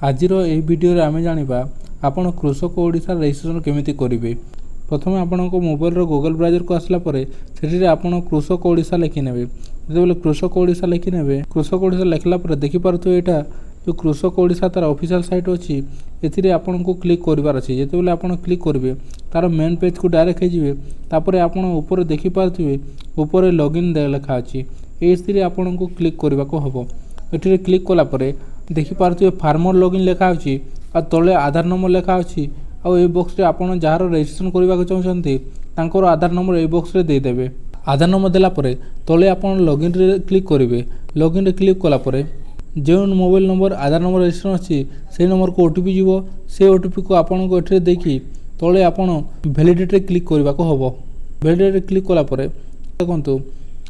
आजिर यह वीडियो रे आमे जानिबा आपण कृषक ओडिशा रजिस्ट्रेशन केमिति करिवे। प्रथम आपण मोबाइल रो गूगल ब्राउजर को आसला परे सेठी आपण कृषक ओडिशा लिखि नेबे। जेबेले कृषक ओडिशा लिखि नेबे, कृषक ओडिशा लिखला परे देखि पारथु एटा जो कृषक ओडिशा तार ऑफिशियल साइट अछि एथिरे आपण को क्लिक करिवार अछि। जेतेबेले आपण क्लिक करिवे तार मेन पेज को डायरेक्ट हे जिवे। तापरे आपण ऊपर देखि पारथुवे ऊपर लॉगिन दे लिखा अछि, एथिरे आपण को क्लिक करबा को हबो। एथिरे क्लिक कला परे देखि पारथुवे फार्मर लॉगिन लिखा अछि आ तळे आधार नंबर लिखा अछि। आ ए बॉक्स रे आपण जहार रजिस्ट्रेशन करबा को चाहछन्ती तांकर आधार नंबर ए बॉक्स रे दे देबे। आधार नंबर देला परे तळे आपण लॉगिन रे क्लिक करिवे। लॉगिन रे क्लिक कला परे जो मोबाइल नंबर आधार नंबर रजिस्ट्रेशन अछि से नंबर को ओटीपी जीवो। से ओटीपी को आपण को एठरे देखि तळे आपण वैलिडिटी रे क्लिक करबा को हबो। वैलिडिटी रे क्लिक कला परे देखंतु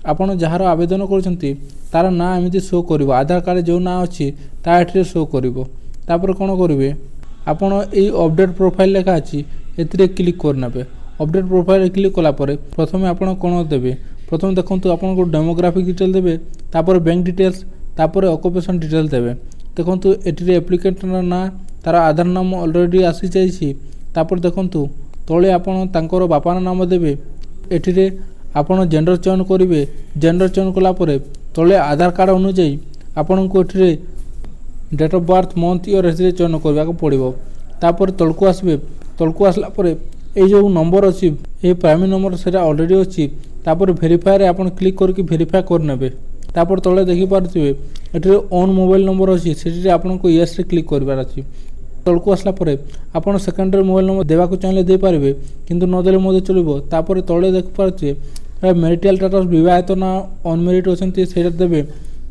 आपण जहार आवेदन करछन्ती तार ना एमिति शो करिवो। आधार कार्ड जो ना अछि ता एठरे शो करिवो। तापर कोन करिवे आपण ए अपडेट प्रोफाइल लेखा अछि एथिरे क्लिक करनेबे। अपडेट प्रोफाइल क्लिक कला परे प्रथमे आपण कोन देबे। प्रथम देखंतु आपण को डेमोग्राफिक डिटेल देबे, तापर बैंक डिटेल्स, तापर ऑक्युपेशन डिटेल देबे। देखंतु एथिरे एप्लिकेंट ना तार आधार नाम ऑलरेडी आसी जाईछि। तापर देखंतु तळे आपण तांकर बापा नाम देबे। एथिरे आपण जेंडर चयन करिवे। जेंडर चयन कला परे तळे आधार कार्ड अनुसार आपण को एथिरे date of birth month year एथिरे चयन करबा को पड़िबो। तापर तळको आसबे। तळको आसला परे ए जो नंबर अछि ए प्राइमरी नंबर सेटा ऑलरेडी अछि। तापर वेरीफाई रे आपण क्लिक करके वेरीफाई करनेबे। तापर तळे देखि पारथिबे एथिरे ओन मोबाइल नंबर अछि सेठी आपण को यस रे क्लिक करबार अछि। तळको आसला परे आपण सेकेंडरी मोबाइल नंबर देबा को चाहले दे पारिबे, किंतु न देले मध्ये चलिबो। तापर तळे देखि पारथिबे मैरिटल स्टेटस विवाहित ना अनमेरिड अछन्ती सेटा देबे।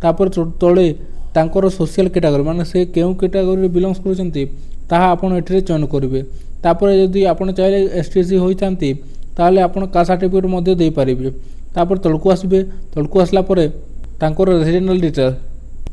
तापर तळे तांकर सोशल कैटेगरी माने से केउ कैटेगरी बिलोंग्स करछन्ती ताहा आपण एठरे चयन करिवे। तापर यदि आपण चाहिले एसटीसी होइतांती ताले आपण कास्ट सर्टिफिकेट मध्ये दे पारिबे। तापर तळको आसबे। तळको आसला परे तांकर रेजिडेंशियल डिटेल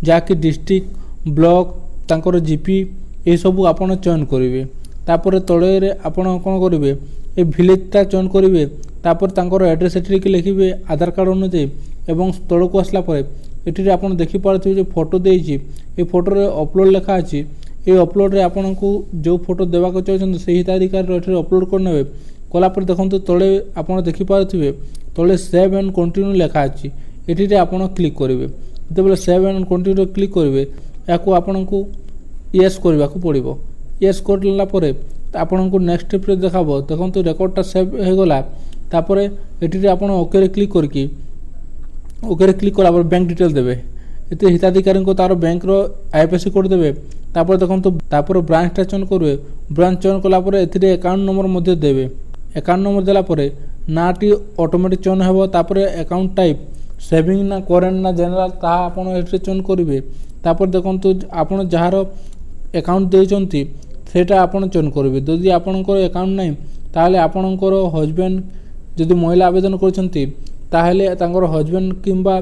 जाकि डिस्ट्रिक्ट ब्लॉक तांकर जीपी ए सब आपण चयन करिवे। तापर तळे रे आपण कोन करिवे ए विलेज ता चयन करिवे। तापर तांकर एड्रेस एठरे कि लिखिबे आधार कार्ड अनुसार। एवं तळको आसला परे एठरे आपण देखि पारथिबे जे फोटो देइछि ए फोटो रे अपलोड लिखा अछि। ए अपलोड रे आपण को जो फोटो देबा को चाहछन सेही तारिख रे एठरे अपलोड करनेबे। कला पर देखंतु तळे आपण देखि पारथिबे तळे सेव एंड कंटिन्यू लिखा अछि। एठरे आपण क्लिक करिवे। जेबेले सेव एंड कंटिन्यू क्लिक करिवे याको आपण को यस करबा को पड़िबो। यस करला परे आपण को नेक्स्ट स्टेप रे देखाबो। देखंतु रेकॉर्डटा सेव हे गला। तापर एठरे आपण ओके रे क्लिक करके ओके रे क्लिक कला पर बैंक डिटेल देबे। एते हिताधिकारी को तार बैंक रो आईएफएससी कोड देबे। तापर देखंतु तापर ब्रांच टा चयन करबे। ब्रांच चयन कला पर एथिरे अकाउंट नंबर मध्ये देबे। अकाउंट नंबर देला परे नाटी ऑटोमेटिक चयन हेबो। तापर अकाउंट टाइप सेविंग ना करेंट ना जनरल ता आपण एथिरे चयन करिवे। तापर देखंतु आपण जहार अकाउंट देचंती सेटा आपण चयन करिवे। जदि आपणकर अकाउंट नै ताले आपणकर हस्बैंड जदि महिला आवेदन करछंती ताहेले तांकर हस्बैंड किंबा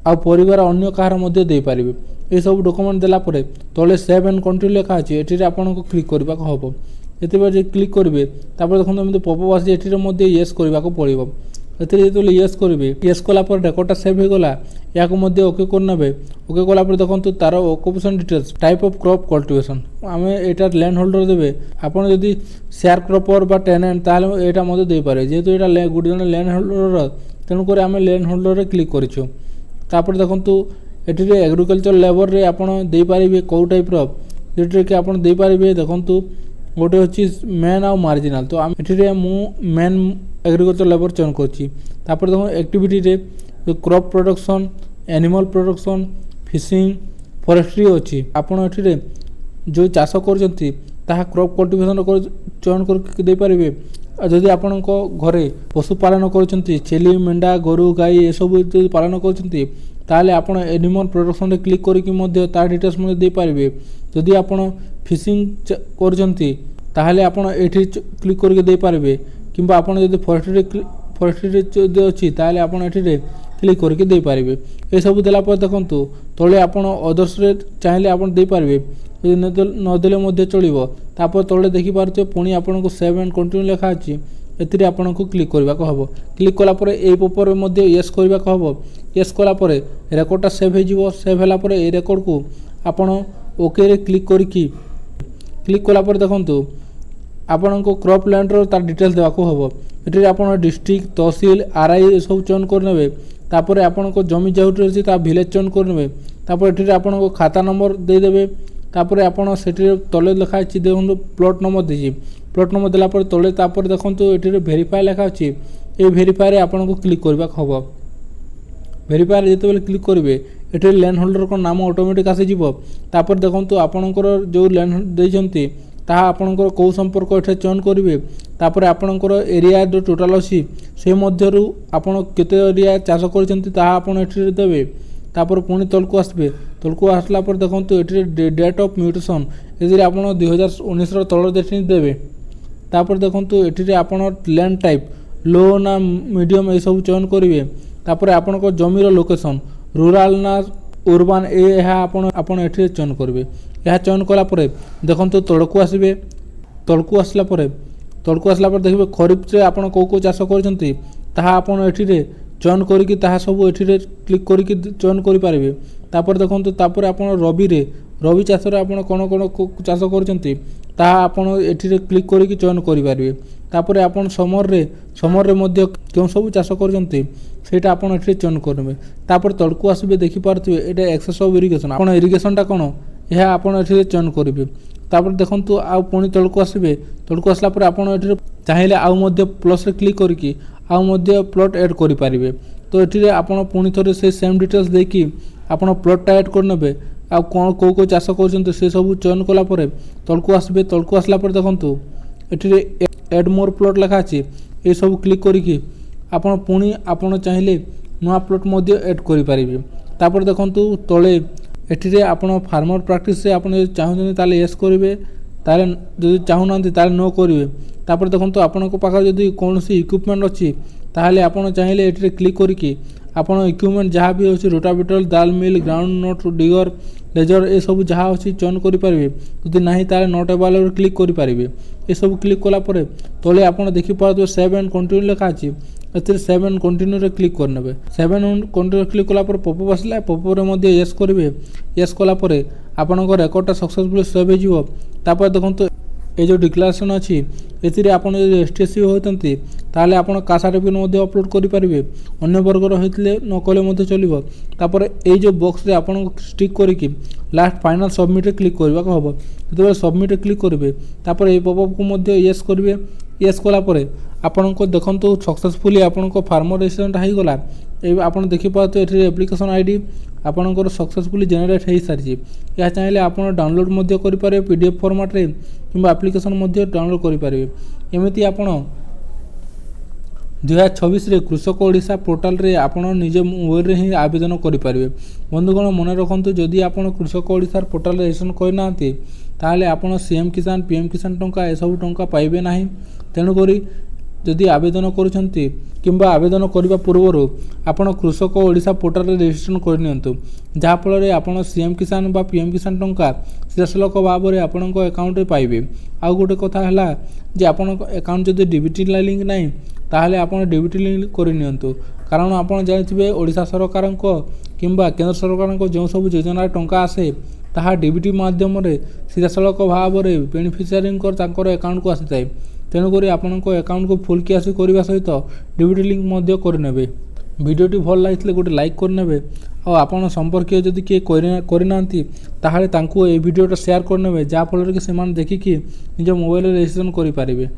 आ परिवार अन्य कहार मध्ये दे पारिबे। ए सब डॉक्यूमेंट देला परे तळे सेव एंड कंटिन्यू लिखा अछि। एठिरे आपण को क्लिक करबा को हबो। एतेबे जे क्लिक करिवे तापर देखंतु एमते पॉपअप आसी एठिरे मध्ये यस करबा को पड़िबो। एथिरे जेतले यस करिवे यस कला पर रेकॉर्डटा सेव हे गला। याको मध्ये ओके करनेबे। ओके कला पर देखंतु तार occupation details type of crop cultivation आमे एटा लैंड होल्डर देबे। आपण जदि शेयर क्रॉपर बा टेनेंट ताले एटा मध्ये दे पारे। जेतु एटा गुडी जन लैंड होल्डर तेनु करे आमे लैंड होल्डर रे क्लिक करिछु। तापर देखंतु एठिरे एग्रीकल्चर लेबर रे आपण दे पारिबे को टाइप रो जेटरे कि आपण दे पारिबे। देखंतु गोटे अछि मेन आ मार्जिनल। तो आम एठिरे मु मेन एग्रीकल्चर लेबर चयन करछि। तापर देखो एक्टिविटी रे crop production, animal production, fishing, forestry अछि। आपण एठिरे जो चाष करजंती ताहा क्रॉप कल्टीवेशन चयन कर दे पारिबे। जदि आपण को घरे पशु पालन करजंती छेली, मेंढा, गरु, गाई ए सब जदि पालन करजंती ताले आपण एनिमल प्रोडक्शन रे क्लिक करिकि मध्ये ता डिटेल्स मध्ये दे पारिबे। जदि आपण फिशिंग करजंती ताहले आपण एठी क्लिक करके दे पारिबे। किंबा आपण जदि फॉरेस्ट्री रे जदि अछि ताहले आपण एठी रे क्लिक करके दे पारिबे। ए सब देला पर देखंतु तळे आपण अदर्स रे चाहिले आपण दे पारिबे। जदि न देले मध्ये चलिबो। तापर तळे देखि पारते पुनी आपण को सेव एंड कंटिन्यू लिखा अछि। एथिरे आपण को क्लिक करबा को हबो। क्लिक कला परे ए ऊपर मध्ये यस करबा को हबो। यस कला परे रेकॉर्डटा सेव हे जिवो। सेव हला परे ए रेकॉर्ड को आपण ओके रे क्लिक करिकी क्लिक कला पर देखंतु आपनको क्रॉप लैंड रो तार डिटेल्स देवाको हबो। एठी आपण डिस्ट्रिक्ट तहसील आरआई सब चयन करनेबे। तापर आपनको जमी जोठी अछि ता विलेज चयन करनेबे। तापर एठी आपनको खाता नंबर दे देबे। तापर आपण सेठी तले लिखा अछि देखंतु प्लॉट नंबर देछि। प्लॉट नंबर देला पर तले तापर देखंतु एठी वेरीफाई लिखा अछि। ए वेरीफाई रे आपनको क्लिक करबा हबो। वेरीफाई रे जेतेबेले क्लिक करिवे एठी लैंड होल्डर को नाम ऑटोमेटिक आसी जिवो। तापर देखंतु आपणकर जो लैंड देजंती ताहा आपणकर को संपर्क एठे चयन करिवे। तापर आपणकर एरिया जो टोटल अछि से मध्यरु आपण केते एरिया चाष करचंती ताहा आपण एठी देबे। तापर पुणी तलको आसबे। तलको आसला पर देखंतु एठी डेट ऑफ म्यूटेशन एदिरे आपण 2019 रो तळ देठी देबे। तापर देखंतु एठी आपण लैंड टाइप लो ना मीडियम ए सब चयन करिवे। तापर आपणकर जमी रो लोकेशन रूरल ना अर्बन ए आपण एठी चयन करिवे। यह चयन कला परे देखंतु तळको आसबे। तळको आसला परे देखिबे खरीफ रे आपण को चाष करचंती ताहा आपण एठी रे चयन करिकि ताहा सब एठी रे क्लिक करिकि चयन करि पारिबे। तापर देखंतु तापर आपण रबी चाष रे आपण कोन चाष करचंती ताहा आपण एठी रे क्लिक करिकि चयन करि पारिबे। तापर आपण समर रे मध्य केउ सब चाष करचंती सेटा आपण एठी चयन करबे। तापर तळको आसबे देखि पारथिबे एटा एक्सेस ऑफ इरिगेशन आपण इरिगेशन टा कोन यह आपण एठी चयन करिवे। तापर देखंतु आ पुणी तळको आसबे। तळको आसला पर आपण एठी चाहिले आ मध्य प्लस रे क्लिक करिकि आ मध्य प्लॉट ऐड करि पारिबे। तो एठी रे आपण पुणी थरे से सेम डिटेल्स देकी आपण प्लॉट टा ऐड करनेबे। आ कोन को चाष करचंती से सब चयन कला परे तळको आसबे। तळको आसला पर देखंतु एठी रे ऐड मोर प्लॉट लिखा अछि। ए सब क्लिक करिकि आपण पुणी आपण चाहिले नुआ प्लॉट मध्य ऐड करि पारिबे। तापर देखंतु तळे एठी रे आपण फार्मर प्रैक्टिस रे आपण चाहउनी ताले यस करिवे। ताले जदि चाहुनांती ताले नो करिवे। तापर देखंतु आपण को पाखा जदि कोनसी इक्विपमेंट अछि ताले आपण चाहिले एठी रे क्लिक करिकि आपण इक्विपमेंट जहा भी अछि रोटावेटर दाल मिल ग्राउंड नट डिगर लेजर ए सब जहा अछि चयन करि पारिबे। जदि नाही ताले नॉट एबल रे क्लिक करि पारिबे। ए सब क्लिक कला परे तळे आपण देखि पारबे सेव एंड कंटिन्यू लिखा अछि। एथिरे 7 कंटिन्यू रे क्लिक करनेबे। 7 कंटिन्यू क्लिक कला पर पॉपअप आसला। पॉपअप रे मध्ये यस करिवे। यस कला परे आपनको रेकॉर्डटा सक्सेसफुली सेव हे जिवो। तापर देखंतु ए जो डिक्लेरेशन अछि एथिरे आपण जे एसटीसी होतंती ताले आपण कास्ट सर्टिफिकेट मध्ये अपलोड करि पारिबे। अन्य वर्गर होइतले न कले मध्ये चलिबो। तापर ए जो बॉक्स रे आपण स्टिक करिकि लास्ट फाइनल सबमिट रे क्लिक करबा को हबो। जते सबमिट रे क्लिक करिवे तापर ए पॉपअप को मध्ये यस करिवे। यस कला परे आपनको देखंतु सक्सेसफुली आपनको फार्मर रजिस्ट्रेशन हाई गला। ए आपण देखि पातो एठी एप्लिकेशन आईडी आपनकर सक्सेसफुली जनरेट हे सारिछि। या चाहिले आपण डाउनलोड मध्ये करि पारे पीडीएफ फॉर्मेट रे किबा एप्लिकेशन मध्ये डाउनलोड करि पारिबे। एमिति आपण 2026 रे कृषक ओडिशा पोर्टल रे आपण निजे मोबाइल रे ही आवेदन करि पारिबे। बंधुगण मन रखंतु जदि आपण कृषक ओडिशा पोर्टल रे रजिस्ट्रेशन करि नांती ताले आपण सीएम किसान पीएम किसान टंका ए सब टंका पाइबे नाही। तेनु करी जदि आवेदन करूछंती किंबा आवेदन करबा पूर्वरु आपण कृषक ओडिशा पोर्टल रे रजिस्ट्रेशन कर नियंतु। जहा फल रे आपण सीएम किसान बा पीएम किसान टंका सीधासलख भाव रे आपण अकाउंट रे पाइबे। आ गोटे कथा हला जे आपण अकाउंट जदि डीबीटी लिंक नाही ताहले आपण डीबीटी लिंक कर नियंतु। कारण आपण जानिथिबे ओडिशा सरकार को किंबा केंद्र सरकार को जो सब योजना टंका आसे ताहा डीबीटी माध्यम रे सीधासलख भाव रे बेनिफिशियरी को तांकर अकाउंट को आसी जाय। तेणुक आपण अकाउंट को फुल कैश करने सहित डीबीटी लिंक मध्य करने। वीडियोटी भल लगी गोटे लाइक करने। और संपर्क जदि किए करना ताहले तांको ए वीडियोटा शेयर करने जहाँफल कि से देखिकी निज मोबाइल रजिस्ट्रेशन करें।